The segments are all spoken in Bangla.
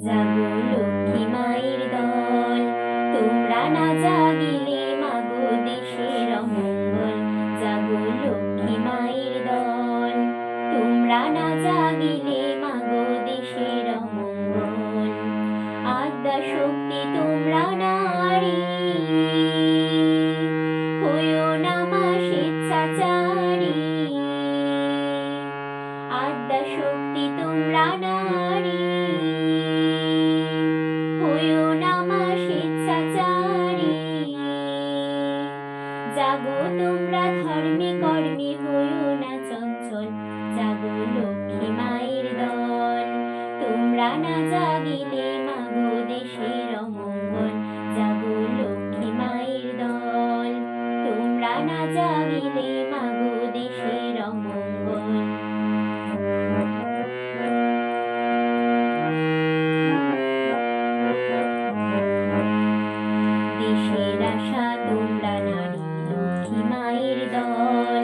জাগো লক্ষ্মী মায়ের দল, তোমরা না জাগিলে মাগো দেশের অমঙ্গল। জাগো লক্ষ্মী মায়ের দল, তোমরা না জাগিলে মাগো দেশের অমঙ্গল। আদ্যা শক্তি তোমরা নারী, হইও না মা স্বেচ্ছাচারী। আদ্যা শক্তি তোমরা নারী, হইও না মা স্বেচ্ছাচারী। জাগো তোমরা ধর্মে কর্মে, হইও না চঞ্চল। জাগো লক্ষ্মী মায়ের দল, তোমরা না জাগিলে মাগো দেশের অমঙ্গল। জাগো লক্ষ্মী মায়ের দল, তোমরা না জাগিলে মাগো দেশের অমঙ্গল। দেশের আশা তোমরা নারী লক্ষ্মী মায়ের দল,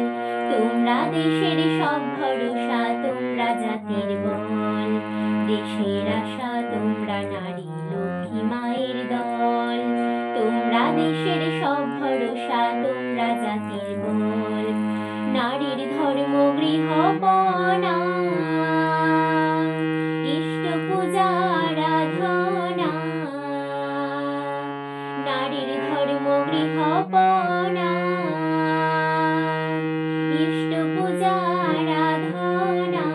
তোমরা দেশের সব ভরসা, তোমরা জাতির বল। দেশের আশা তোমরা নারী লক্ষ্মী মায়ের দল, তোমরা দেশের সব ভরসা, তোমরা জাতির বল। নারীর ধর্ম গৃহপনা, ইষ্ট পূজা আরাধনা। নারীর ধর্ম গৃহপনা, ইষ্ট পূজা আরাধনা।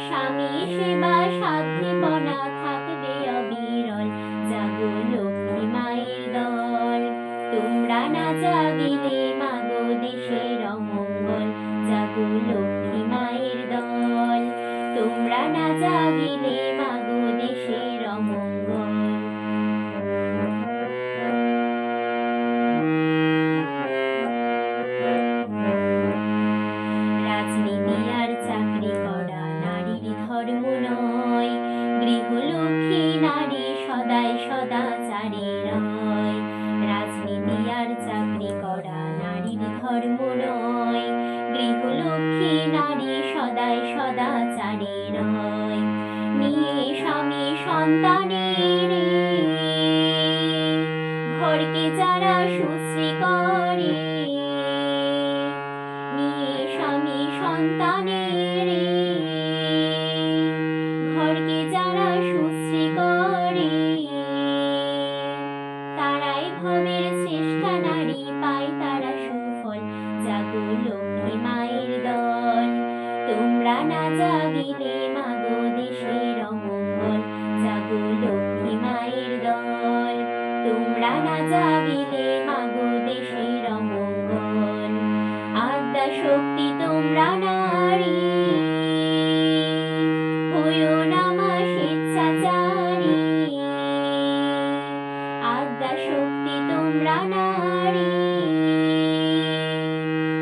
স্বামী সেবা সাধ্যপনা থাকবে অবিরল। জাগো লক্ষ্মী মায়ের দল, তোমরা না জাগিলে মাগো দেশের অমঙ্গল। জাগো লক্ষ্মী মায়ের দল, তোমরা না জাগিলে মাগো দেশের অমঙ্গল। রাজনীতি আর চাকরি করা নারীর ধর্ম নয়, গৃহলক্ষ্মী নারী সদাই সদাচারে রয়। রাজনীতি আর চাকরি করা নারীর ধর্ম নয়, গৃহলক্ষ্মী নারী সদাই সদাচারে রয়। নিয়ে স্বামী সন্তানের ঘরকে যারা সুশ্রী করে, নিয়ে স্বামী সন্তানের ঘরকে যারা সুশ্রী করে, তারাই ভবের শ্রেষ্ঠা নারী, পায় তারা সুফল। জাগো লক্ষ্মী মায়ের দল, তোমরা না জাগিলে মাগো দেশের অমঙ্গল। জাগো লক্ষ্মী মায়ের দল, তোমরা না জাগিলে মাগো দেশের অমঙ্গল। আদ্যা শক্তি তোমরা নারী, হইও না মা স্বেচ্ছাচারী। আদ্যা শক্তি তোমরা নারী,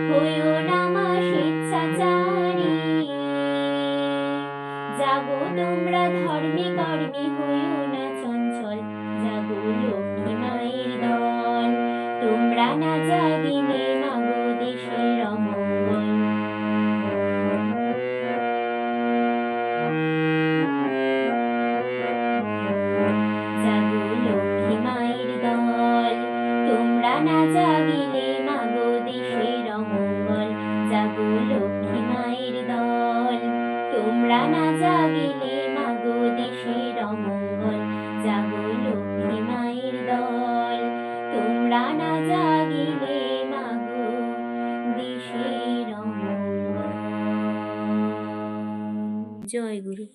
হইও না মা স্বেচ্ছাচারী। জাগো তোমরা ধর্মে কর্মে, হইও না চঞ্চল। জাগো লক্ষ্মী মায়ের দল, তোমরা না জাগিলে মাগো দেশের অমঙ্গল। জাগো লক্ষ্মী মায়ের দল, তোমরা না জাগিলে মাগো দেশের অমঙ্গল। জাগো লক্ষ্মী মায়ের দল, তোমরা না জাগিলে মাগো দেশের অমঙ্গল। জাগো লক্ষ্মী মায়ের দল, তোমরা না জাগিলে মাগো দেশের অমঙ্গল। জয় গুরু।